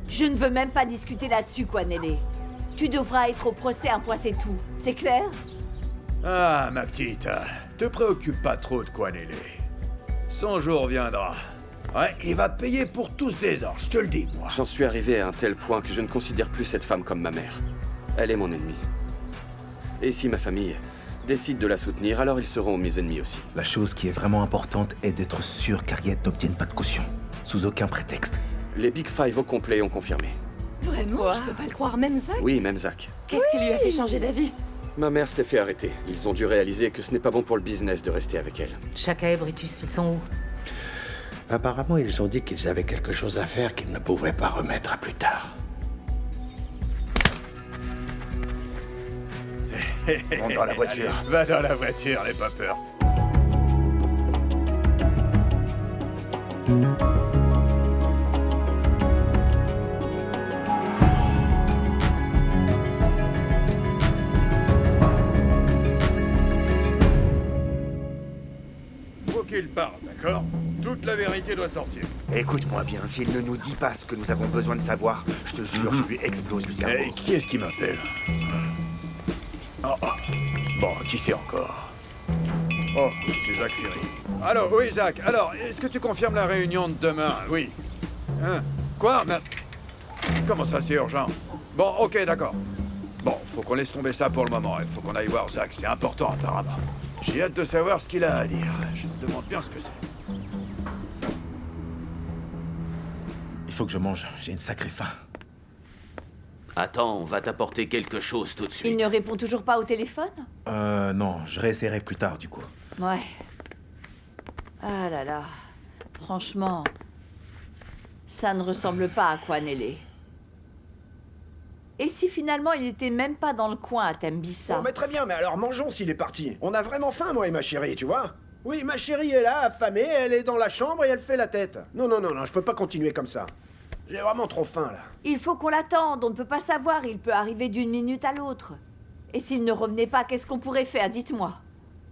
Je ne veux même pas discuter là-dessus, Kwanele. Tu devras être au procès, un point c'est tout. C'est clair? Ah, ma petite, te préoccupe pas trop de Kwanele. Son jour viendra. Ouais, il va payer pour tous ce désordre, je te le dis, moi. J'en suis arrivé à un tel point que je ne considère plus cette femme comme ma mère. Elle est mon ennemie. Et si ma famille décide de la soutenir, alors ils seront mes ennemis aussi. La chose qui est vraiment importante est d'être sûr qu'Harriet n'obtienne pas de caution. Sous aucun prétexte. Les Big Five au complet ont confirmé. Vraiment? Quoi? Je peux pas le croire, même Zach? Oui, même Zach. Qu'est-ce qui lui a fait changer d'avis? Ma mère s'est fait arrêter. Ils ont dû réaliser que ce n'est pas bon pour le business de rester avec elle. Chaka et Brutus, ils sont où? Apparemment, ils ont dit qu'ils avaient quelque chose à faire qu'ils ne pouvaient pas remettre à plus tard. Monte dans la voiture. Allez, va dans la voiture, n'aie pas peur. Faut qu'il parle, d'accord? Toute la vérité doit sortir. Écoute-moi bien, s'il ne nous dit pas ce que nous avons besoin de savoir, je te jure, je lui explose le cerveau. Et qui est-ce qui m'appelle? Bon, qui c'est encore? Oh, c'est Jacques Ferry. Allô, oui, Jacques. Alors, est-ce que tu confirmes la réunion de demain? Oui. Hein? Quoi? Mais... Comment ça, c'est urgent? Bon, ok, d'accord. Bon, faut qu'on laisse tomber ça pour le moment. Il faut qu'on aille voir Jacques. C'est important, apparemment. J'ai hâte de savoir ce qu'il a à dire. Je me demande bien ce que c'est. Il faut que je mange, j'ai une sacrée faim. Attends, on va t'apporter quelque chose tout de suite. Il ne répond toujours pas au téléphone? Non, je réessayerai plus tard, du coup. Ouais. Ah là là. Franchement, ça ne ressemble pas à Kwanele. Et si finalement il était même pas dans le coin à Tembisa? Bon, mais très bien, mais alors mangeons s'il est parti. On a vraiment faim, moi et ma chérie, tu vois? Oui, ma chérie est là, affamée, elle est dans la chambre et elle fait la tête. Non, non, non, non, je peux pas continuer comme ça. J'ai vraiment trop faim, là. Il faut qu'on l'attende, on ne peut pas savoir, il peut arriver d'une minute à l'autre. Et s'il ne revenait pas, qu'est-ce qu'on pourrait faire? Dites-moi.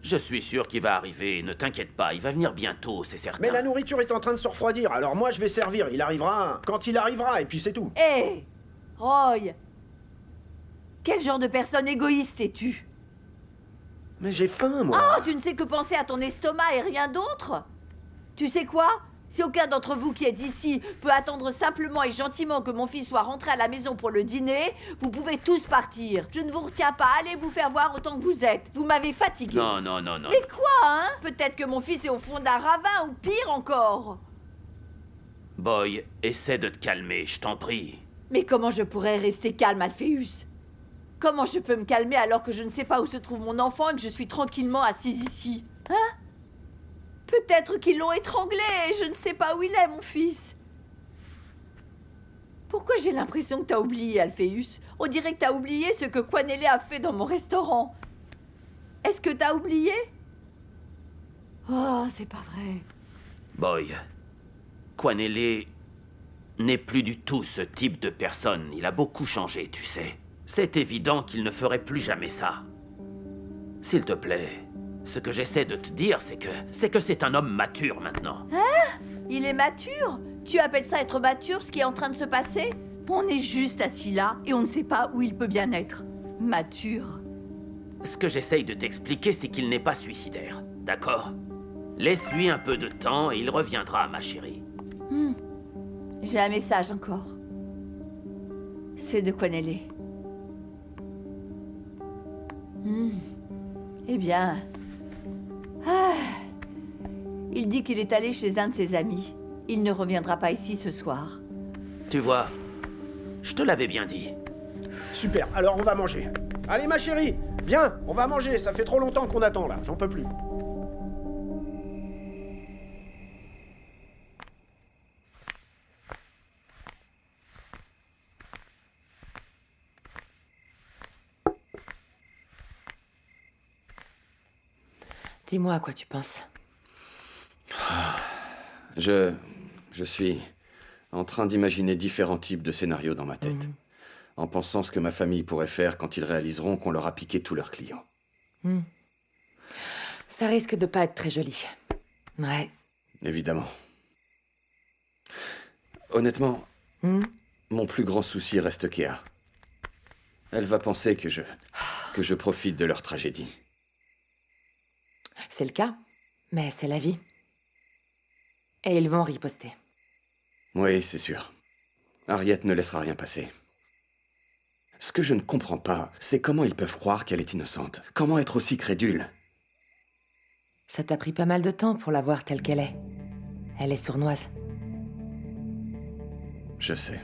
Je suis sûr qu'il va arriver, ne t'inquiète pas, il va venir bientôt, c'est certain. Mais la nourriture est en train de se refroidir, alors moi je vais servir. Il arrivera quand il arrivera, et puis c'est tout. Hé Roy! Quel genre de personne égoïste es-tu? Mais j'ai faim, moi. Oh, tu ne sais que penser à ton estomac et rien d'autre? Tu sais quoi? Si aucun d'entre vous qui est ici peut attendre simplement et gentiment que mon fils soit rentré à la maison pour le dîner, vous pouvez tous partir. Je ne vous retiens pas, allez vous faire voir autant que vous êtes. Vous m'avez fatigué. Non, non, non, non. Mais quoi, hein? Peut-être que mon fils est au fond d'un ravin, ou pire encore. Boy, essaie de te calmer, je t'en prie. Mais comment je pourrais rester calme, Alpheus? Comment je peux me calmer alors que je ne sais pas où se trouve mon enfant et que je suis tranquillement assise ici? Hein? Peut-être qu'ils l'ont étranglé et je ne sais pas où il est, mon fils. Pourquoi j'ai l'impression que t'as oublié, Alpheus? On dirait que t'as oublié ce que Kwanele a fait dans mon restaurant. Est-ce que t'as oublié? Oh, c'est pas vrai. Boy, Kwanele n'est plus du tout ce type de personne. Il a beaucoup changé, tu sais. C'est évident qu'il ne ferait plus jamais ça. S'il te plaît, ce que j'essaie de te dire, c'est que c'est un homme mature maintenant. Hein? Il est mature? Tu appelles ça être mature, ce qui est en train de se passer? On est juste assis là et on ne sait pas où il peut bien être. Mature. Ce que j'essaye de t'expliquer, c'est qu'il n'est pas suicidaire, d'accord? Laisse-lui un peu de temps et il reviendra, ma chérie. J'ai un message encore. C'est de Kwanele. Eh bien... Ah. Il dit qu'il est allé chez un de ses amis. Il ne reviendra pas ici ce soir. Tu vois, je te l'avais bien dit. Super, alors on va manger. Allez, ma chérie, viens, on va manger. Ça fait trop longtemps qu'on attend, là. J'en peux plus. Dis-moi à quoi tu penses. Je suis en train d'imaginer différents types de scénarios dans ma tête. En pensant ce que ma famille pourrait faire quand ils réaliseront qu'on leur a piqué tous leurs clients. Ça risque de pas être très joli. Ouais. Évidemment. Honnêtement, mon plus grand souci reste Kéa. Elle va penser que je profite de leur tragédie. C'est le cas, mais c'est la vie. Et ils vont riposter. Oui, c'est sûr. Harriet ne laissera rien passer. Ce que je ne comprends pas, c'est comment ils peuvent croire qu'elle est innocente. Comment être aussi crédule? Ça t'a pris pas mal de temps pour la voir telle qu'elle est. Elle est sournoise. Je sais.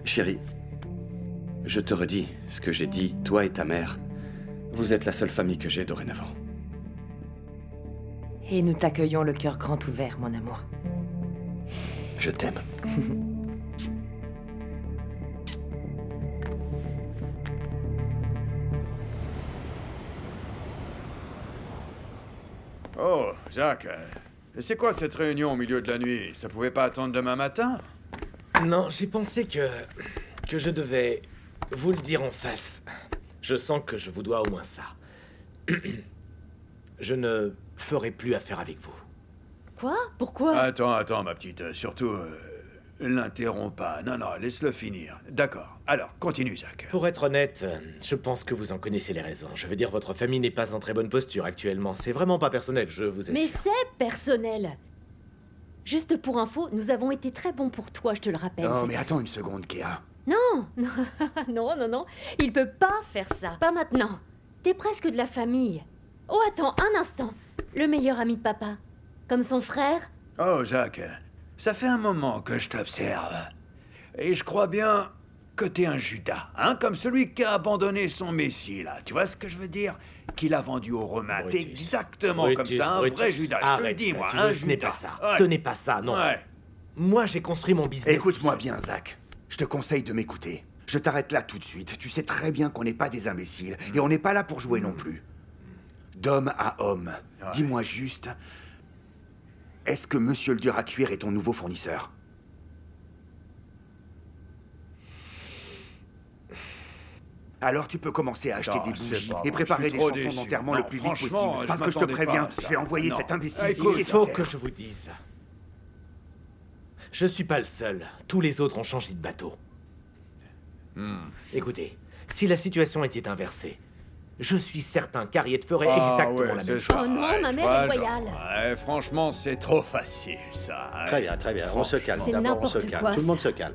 Chérie, je te redis ce que j'ai dit, toi et ta mère. Vous êtes la seule famille que j'ai dorénavant. Et nous t'accueillons le cœur grand ouvert, mon amour. Je t'aime. Oh, Zach, c'est quoi cette réunion au milieu de la nuit? Ça pouvait pas attendre demain matin? Non, j'ai pensé que je devais vous le dire en face. Je sens que je vous dois au moins ça. Je ne ferai plus affaire avec vous. Quoi? Pourquoi? Attends, ma petite. Surtout, l'interromps pas. Non, laisse-le finir. D'accord. Alors, continue, Zach. Pour être honnête, je pense que vous en connaissez les raisons. Je veux dire, votre famille n'est pas en très bonne posture actuellement. C'est vraiment pas personnel, je vous assure. Mais c'est personnel. Juste pour info, nous avons été très bons pour toi, je te le rappelle. Oh, mais attends une seconde, Kéa. Non, non. Il peut pas faire ça. Pas maintenant. T'es presque de la famille. Oh, attends, un instant. Le meilleur ami de papa. Comme son frère. Oh, Zach, ça fait un moment que je t'observe. Et je crois bien que t'es un Judas, hein, comme celui qui a abandonné son Messie, là. Tu vois ce que je veux dire? Qu'il a vendu aux Romains. T'es exactement comme ça, un vrai Judas. Je te le dis, moi, un Judas. Ce n'est pas ça. Ouais. Ce n'est pas ça, non. Ouais. Moi, j'ai construit mon business. Écoute-moi bien, Zach. Je te conseille de m'écouter. Je t'arrête là tout de suite. Tu sais très bien qu'on n'est pas des imbéciles. Et on n'est pas là pour jouer non plus. D'homme à homme. Ouais. Dis-moi juste... Est-ce que Monsieur le Dur à cuire est ton nouveau fournisseur? Alors tu peux commencer à acheter Non, des c'est bougies pas et vrai, préparer je suis les trop chansons déçu. d'enterrement Non, le plus vite franchement, possible. je Parce que je te m'attendais préviens, pas à ça. je vais envoyer Non. cet imbécile Écoute, Il faut que je vous dise. Je suis pas le seul. Tous les autres ont changé de bateau. Écoutez, si la situation était inversée, je suis certain qu'Harriet ferait exactement la même chose. Oh non, ma mère est royale. Ouais, franchement, c'est trop facile, ça. hein. Très bien, très bien. On se calme. C'est D'abord, on se n'importe calme. quoi, Tout le monde ça. se calme.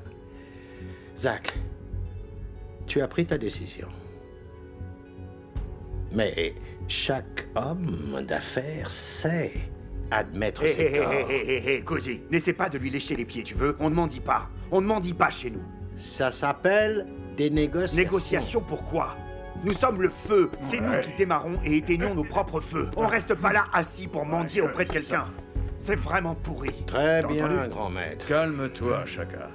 Zach, tu as pris ta décision. Mais chaque homme d'affaires sait admettre ses torts. Hé, Cozy, n'essaie pas de lui lécher les pieds, tu veux? On ne m'en dit pas. On ne m'en dit pas chez nous. Ça s'appelle des négociations. Négociation pourquoi? Nous sommes le feu. C'est nous qui démarrons et éteignons nos propres feux. On reste pas là assis pour mendier auprès de quelqu'un. C'est vraiment pourri. Très T'as bien, entendu? grand maître. Calme-toi, Chaka.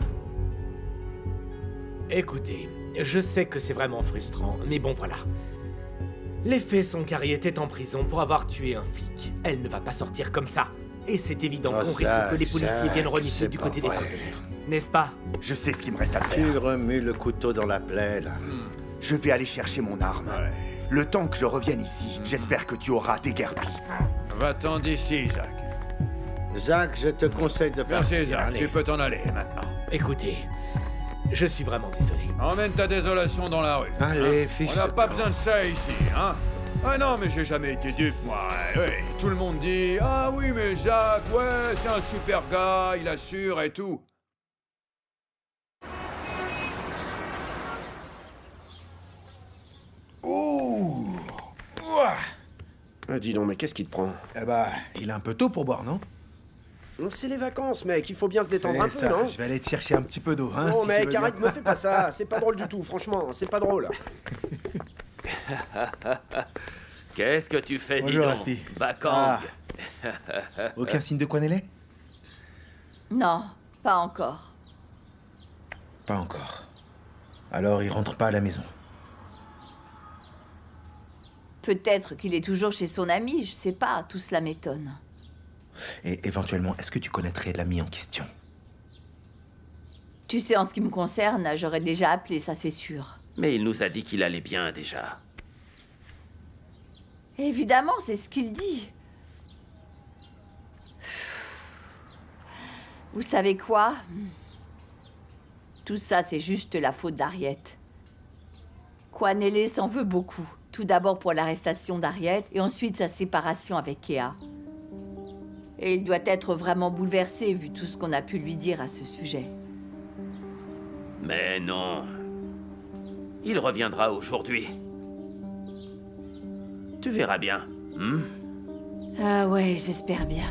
Écoutez, je sais que c'est vraiment frustrant, mais bon voilà. Les faits sont qu'Harriet est en prison pour avoir tué un flic. Elle ne va pas sortir comme ça. Et c'est évident Oh, qu'on risque Zach, que les policiers Zach, viennent renifler c'est du pas côté des vrai. partenaires. N'est-ce pas? Je sais ce qu'il me reste à Tu faire. remues le couteau dans la plaie, là. Je vais aller chercher mon arme. Le temps que je revienne ici, j'espère que tu auras déguerpi. Va-t'en d'ici, Zach. Zach, je te conseille de partir. Merci, Zach. Allez. Tu peux t'en aller, maintenant. Écoutez, je suis vraiment désolé. Emmène ta désolation dans la rue. Allez, hein. fiche On n'a le pas camp. besoin de ça ici, hein. Ah non, mais j'ai jamais été dupe, moi. Ouais, tout le monde dit « Ah oui, mais Jacques, ouais, c'est un super gars, il assure et tout. » Ouh! Ouah! Ah, dis donc, mais qu'est-ce qui te prend? Eh bah, il est un peu tôt pour boire, non? C'est les vacances, mec, il faut bien se détendre un peu, ça. non? Je vais aller te chercher un petit peu d'eau, hein, Non, si tu mec, veux bien. arrête, me fais pas ça. C'est pas drôle du tout, franchement, c'est pas drôle. Qu'est-ce que tu fais, dis Bonjour, donc Alfie. Bakang. Aucun signe de Kwanele? Non, pas encore. Pas encore. Alors, il rentre pas à la maison. Peut-être qu'il est toujours chez son ami, je sais pas, tout cela m'étonne. Et éventuellement, est-ce que tu connaîtrais l'ami en question? Tu sais, en ce qui me concerne, j'aurais déjà appelé, ça c'est sûr. Mais il nous a dit qu'il allait bien déjà. Évidemment, c'est ce qu'il dit. Vous savez quoi? Tout ça, c'est juste la faute d'Harriet. Quanelle s'en veut beaucoup. Tout d'abord pour l'arrestation d'Harriet et ensuite sa séparation avec Kea. Et il doit être vraiment bouleversé vu tout ce qu'on a pu lui dire à ce sujet. Mais non. Il reviendra aujourd'hui. Tu verras bien. Ah ouais, j'espère bien.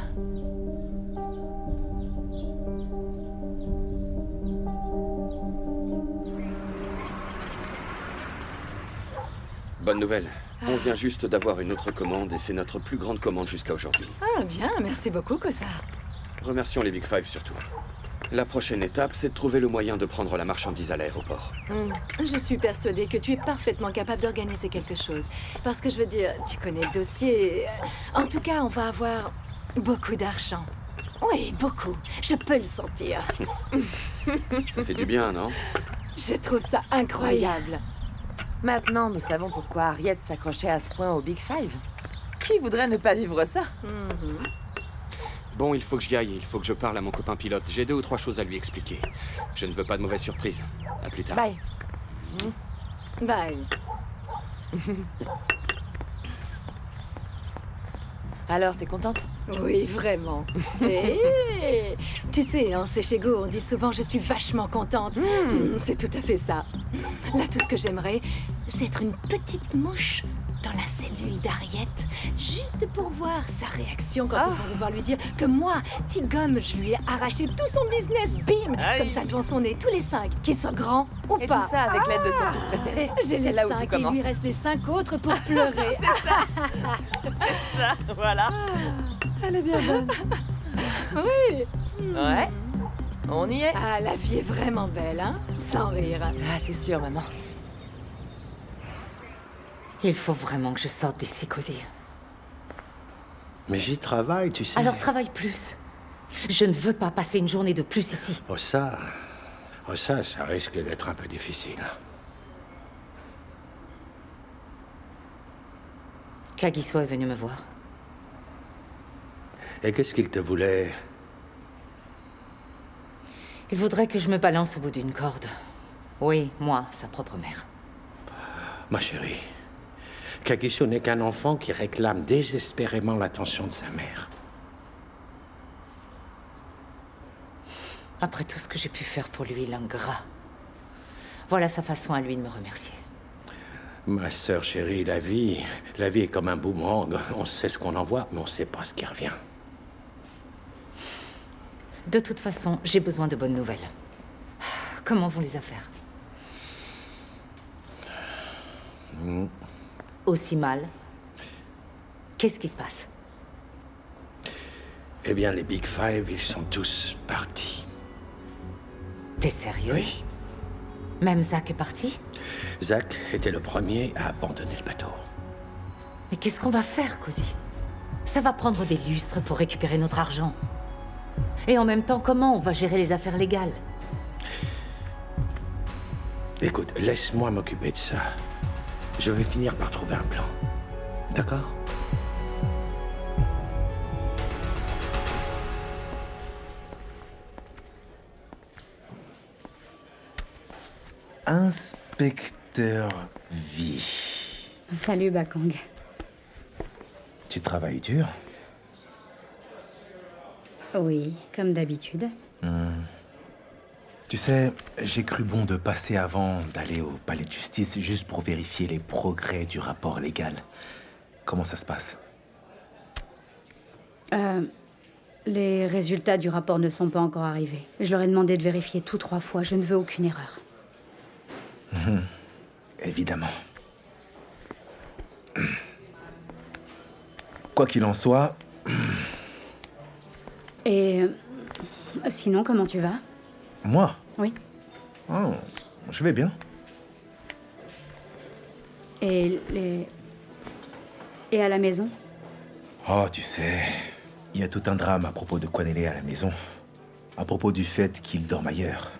Bonne nouvelle. On vient juste d'avoir une autre commande et c'est notre plus grande commande jusqu'à aujourd'hui. Ah, bien, merci beaucoup, Kosa. Remercions les Big Five surtout. La prochaine étape, c'est de trouver le moyen de prendre la marchandise à l'aéroport. Je suis persuadée que tu es parfaitement capable d'organiser quelque chose. Parce que je veux dire, tu connais le dossier. En tout cas, on va avoir beaucoup d'argent. Oui, beaucoup. Je peux le sentir. Ça fait du bien, non? Je trouve ça incroyable. Maintenant, nous savons pourquoi Harriet s'accrochait à ce point au Big Five. Qui voudrait ne pas vivre ça? Bon, il faut que j'y aille. Il faut que je parle à mon copain pilote. J'ai 2 ou 3 choses à lui expliquer. Je ne veux pas de mauvaises surprises. À plus tard. Bye. Bye. Alors, t'es contente? Oui, vraiment. Et tu sais, en Séchégo, on dit souvent « je suis vachement contente ». C'est tout à fait ça. Là, tout ce que j'aimerais, c'est être une petite mouche dans la cellule d'Harriet, juste pour voir sa réaction quand ils vont devoir lui dire que moi, Tigom, je lui ai arraché tout son business, bim, comme ça devant son nez, tous les 5, qu'il soit grand ou Et pas. tout ça avec l'aide de son fils préféré. J'ai les là où 5 tout et il commence. lui reste les 5 autres pour pleurer. C'est ça, voilà. Elle est bien bonne. Oui. Ouais. On y est. Ah, la vie est vraiment belle, hein? Sans rire. Ah, c'est sûr, maman. Il faut vraiment que je sorte d'ici, Cozy. Mais j'y travaille, tu sais. Alors travaille plus. Je ne veux pas passer une journée de plus ici. Oh ça risque d'être un peu difficile. Kagiso est venu me voir. Et qu'est-ce qu'il te voulait? Il voudrait que je me balance au bout d'une corde. Oui, moi, sa propre mère. Ma chérie, Kagiso n'est qu'un enfant qui réclame désespérément l'attention de sa mère. Après tout ce que j'ai pu faire pour lui, l'ingrat. Voilà sa façon à lui de me remercier. Ma sœur chérie, la vie est comme un boomerang. On sait ce qu'on envoie, mais on sait pas ce qui revient. De toute façon, j'ai besoin de bonnes nouvelles. Comment vont les affaires? Aussi mal. Qu'est-ce qui se passe? Eh bien, les Big Five, ils sont tous partis. T'es sérieux? Oui. Même Zach est parti? Zach était le premier à abandonner le bateau. Mais qu'est-ce qu'on va faire, Cozy? Ça va prendre des lustres pour récupérer notre argent. Et en même temps, comment on va gérer les affaires légales? Écoute, laisse-moi m'occuper de ça. Je vais finir par trouver un plan. D'accord? Inspecteur V. Salut, Bakong. Tu travailles dur? Oui, comme d'habitude. Tu sais, j'ai cru bon de passer avant d'aller au palais de justice juste pour vérifier les progrès du rapport légal. Comment ça se passe? Les résultats du rapport ne sont pas encore arrivés. Je leur ai demandé de vérifier tout 3 fois. Je ne veux aucune erreur. Évidemment. Quoi qu'il en soit... Et... sinon, comment tu vas? Moi? Oui. Oh, je vais bien. Et à la maison? Oh, tu sais, il y a tout un drame à propos de Quanelle à la maison. À propos du fait qu'il dorme ailleurs.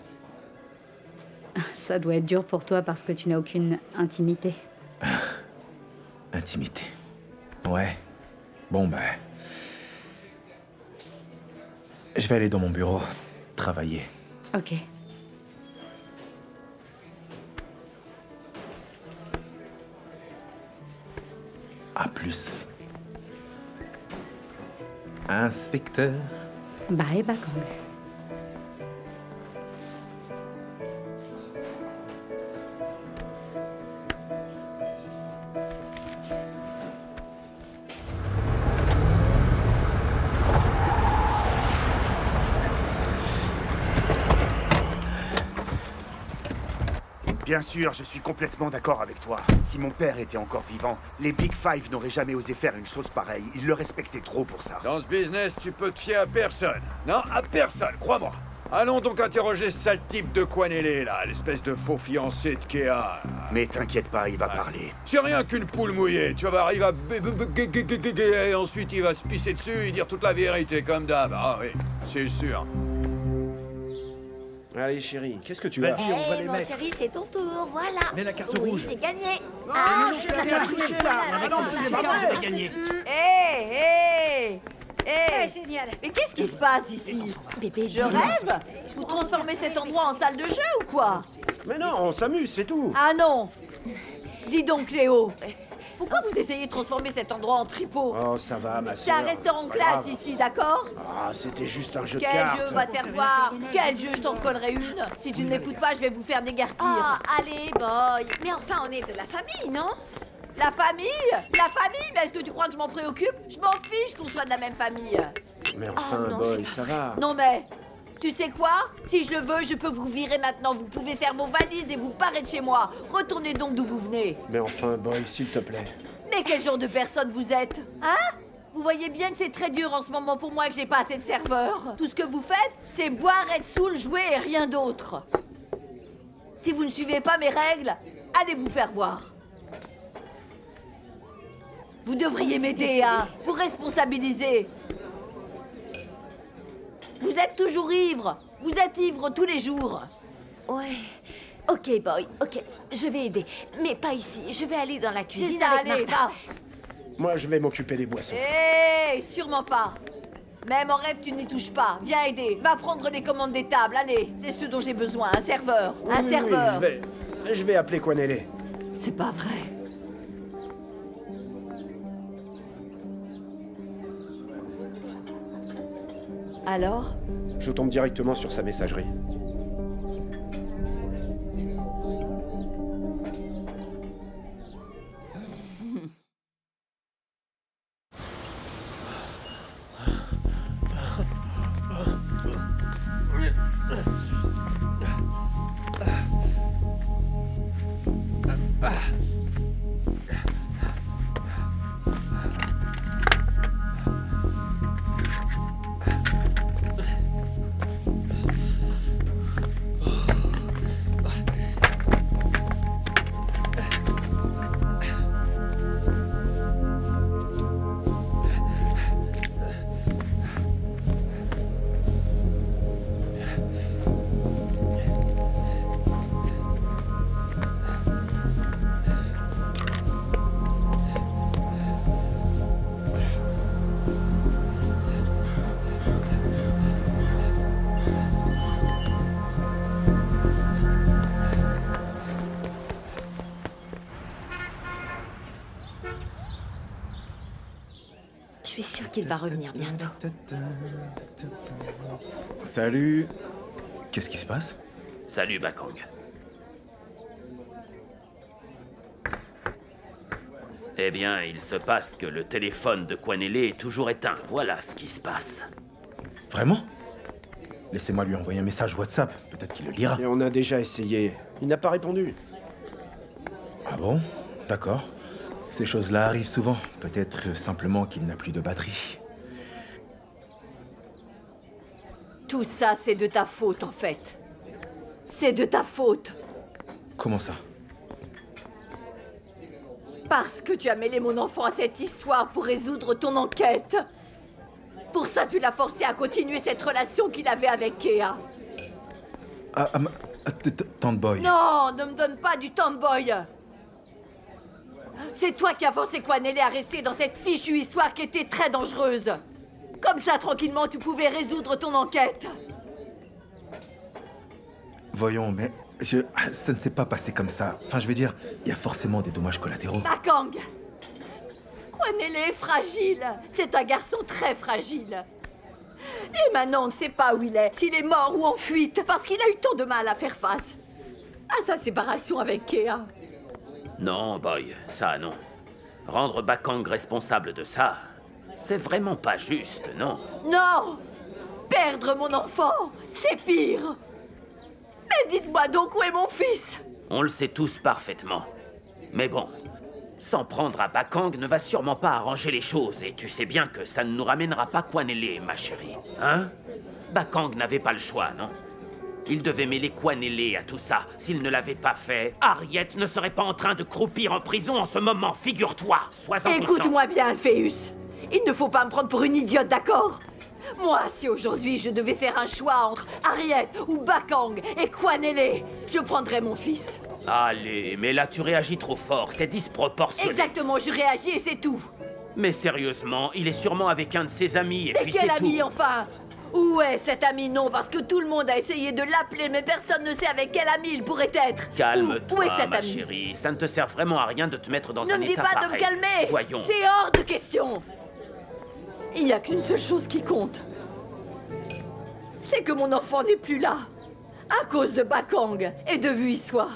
Ça doit être dur pour toi parce que tu n'as aucune intimité. Intimité. Ouais. Bon, ben... je vais aller dans mon bureau, travailler. Ok. À plus. Inspecteur. Bye, Bakang. Bien sûr, je suis complètement d'accord avec toi. Si mon père était encore vivant, les Big Five n'auraient jamais osé faire une chose pareille. Ils le respectaient trop pour ça. Dans ce business, tu peux te fier à personne. Non, à personne, crois-moi. Allons donc interroger ce sale type de Kwanele, là, l'espèce de faux fiancé de Kea. Mais t'inquiète pas, il va parler. C'est rien qu'une poule mouillée, tu vas voir, il va... Et ensuite, il va se pisser dessus et dire toute la vérité, comme d'hab. Ah oui, c'est sûr. Allez, chérie, qu'est-ce que tu as? Vas-y, on va les mettre. Chérie, c'est ton tour, voilà. Mets la carte oui, rouge. j'ai gagné. Ah, mais non, c'est la triché, là. Ah non, mais c'est pas vrai. C'est gagné. Hé, génial. Mais qu'est-ce qui se passe ici? Bébé, Je rêve? Vous transformez cet endroit en salle de jeu ou quoi? Mais non, on s'amuse, c'est tout. Ah non! Dis donc, Cléo, pourquoi vous essayez de transformer cet endroit en tripot? Oh, ça va, ma C'est sœur. un restaurant pas classe grave. ici, d'accord? Ah, c'était juste un jeu de Quel cartes. jeu va te faire voir? Quel jeu? Je t'en collerai une. Si tu ne m'écoutes pas, je vais vous faire déguerpir. Oh, allez, boy. Mais enfin, on est de la famille, non? La famille? La famille? Mais est-ce que tu crois que je m'en préoccupe? Je m'en fiche qu'on soit de la même famille. Mais enfin, non, boy, c'est ça va. Non mais, tu sais quoi? Si je le veux, je peux vous virer maintenant. Vous pouvez faire vos valises et vous parez de chez moi. Retournez donc d'où vous venez. Mais enfin, boy, s'il te plaît. Mais quel genre de personne vous êtes? Hein? Vous voyez bien que c'est très dur en ce moment pour moi que j'ai pas assez de serveurs. Tout ce que vous faites, c'est boire, être saoul, jouer et rien d'autre. Si vous ne suivez pas mes règles, allez vous faire voir. Vous devriez m'aider à vous responsabiliser. Vous êtes toujours ivre. Vous êtes ivre tous les jours. Ouais. Ok, boy, ok. Je vais aider. Mais pas ici. Je vais aller dans la C'est cuisine ça, avec allez, Martha. va. Moi, je vais m'occuper des boissons. Sûrement pas. Même en rêve, tu n'y touches pas. Viens aider. Va prendre les commandes des tables. Allez, c'est ce dont j'ai besoin. Un serveur. Un serveur. Je vais appeler Kwanele. C'est pas vrai. Alors? Je tombe directement sur sa messagerie. Je suis sûre qu'il va revenir bientôt. Salut. Qu'est-ce qui se passe? Salut, Bakang. Eh bien, il se passe que le téléphone de Kwanele est toujours éteint. Voilà ce qui se passe. Vraiment? Laissez-moi lui envoyer un message WhatsApp. Peut-être qu'il le lira. Et on a déjà essayé. Il n'a pas répondu. Ah bon? D'accord. Ces choses-là arrivent souvent. Peut-être simplement qu'il n'a plus de batterie. Tout ça, c'est de ta faute, en fait. C'est de ta faute. Comment ça? Parce que tu as mêlé mon enfant à cette histoire pour résoudre ton enquête. Pour ça, tu l'as forcé à continuer cette relation qu'il avait avec Kea. Tante Boy. Non, ne me donne pas du Tomboy. C'est toi qui as forcé Kwanele à rester dans cette fichue histoire qui était très dangereuse. Comme ça, tranquillement, tu pouvais résoudre ton enquête. Voyons, mais ça ne s'est pas passé comme ça. Enfin, je veux dire, il y a forcément des dommages collatéraux. Bakang! Kwanele est fragile. C'est un garçon très fragile. Et maintenant, on ne sait pas où il est, s'il est mort ou en fuite, parce qu'il a eu tant de mal à faire face à sa séparation avec Kea. Non, Boy, ça non. Rendre Bakang responsable de ça, c'est vraiment pas juste, non? Non! Perdre mon enfant, c'est pire! Mais dites-moi donc où est mon fils? On le sait tous parfaitement. Mais bon, s'en prendre à Bakang ne va sûrement pas arranger les choses, et tu sais bien que ça ne nous ramènera pas Kwanele, ma chérie. Hein? Bakang n'avait pas le choix, non? Il devait mêler Kwanele à tout ça. S'il ne l'avait pas fait, Harriet ne serait pas en train de croupir en prison en ce moment, figure-toi. Sois-en conscient. Écoute-moi bien, Alpheus. Il ne faut pas me prendre pour une idiote, d'accord? Moi, si aujourd'hui je devais faire un choix entre Harriet ou Bakang et Kwanele, je prendrais mon fils. Allez, mais là tu réagis trop fort, c'est disproportionné. Exactement, je réagis et c'est tout. Mais sérieusement, il est sûrement avec un de ses amis et puis c'est tout. Et quel ami, enfin? Où est cet ami? Non, parce que tout le monde a essayé de l'appeler, mais personne ne sait avec quel ami il pourrait être. Calme-toi, où est cet ma ami? chérie. Ça ne te sert vraiment à rien de te mettre dans un état Ne me dis pas pareil. de me calmer. Voyons. C'est hors de question. Il n'y a qu'une seule chose qui compte. C'est que mon enfant n'est plus là. À cause de Bakang et de Vuiswa.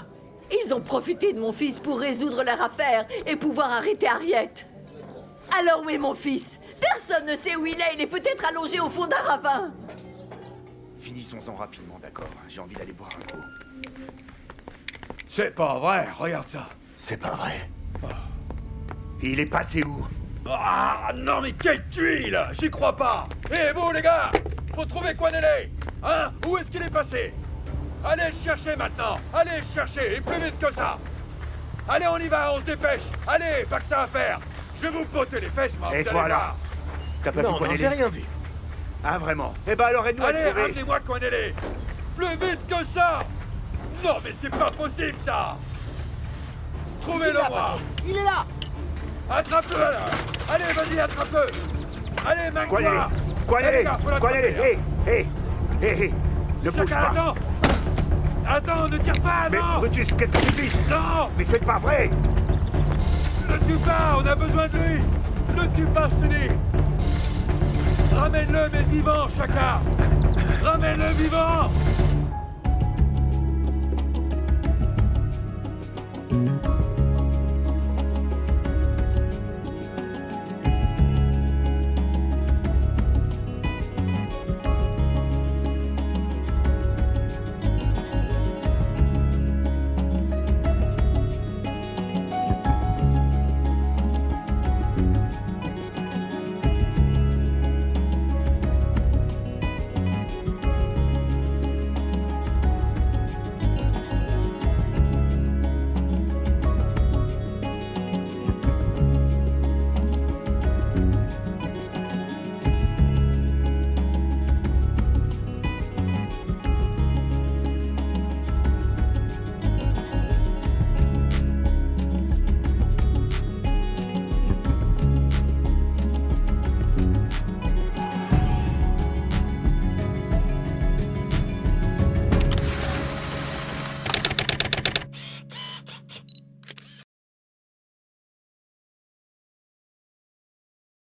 Ils ont profité de mon fils pour résoudre leur affaire et pouvoir arrêter Harriet. Alors où est mon fils? Personne ne sait où il est peut-être allongé au fond d'un ravin. Finissons-en rapidement, d'accord? J'ai envie d'aller boire un coup. C'est pas vrai, regarde ça. C'est pas vrai. Il est passé où? Ah, non mais quelle tuile! J'y crois pas! Et vous les gars! Faut trouver Kwanele! Hein? Où est-ce qu'il est passé? Allez le chercher maintenant! Allez le chercher! Et plus vite que ça! Allez, on y va, on se dépêche! Allez, pas que ça à faire! Je vais vous botter les fesses, moi! Et vous toi allez là? voir. T'as pas vu Non, Kwanele? j'ai rien vu. Ah vraiment? Eh ben alors aide-nous à le Allez, trouver. ramenez-moi Kwanele! Plus vite que ça! Non mais c'est pas possible ça! Trouvez-le moi! Il est là! Attrape-le là! Allez, vas-y, attrape-le! Allez, manque-toi! Kwanele! Eh, Kwanele! les gars, faut l'attraper, Kwanele! hein. Hé! Ne bouge Chacun, pas! attends! Attends, ne tire pas, Mais non! Brutus, qu'est-ce que tu dis? Non! Mais c'est pas vrai! Ne tue pas, on a besoin de lui! Ne tue pas, je te dis! Ramène-le, mais vivant, chacun! Ramène-le vivant!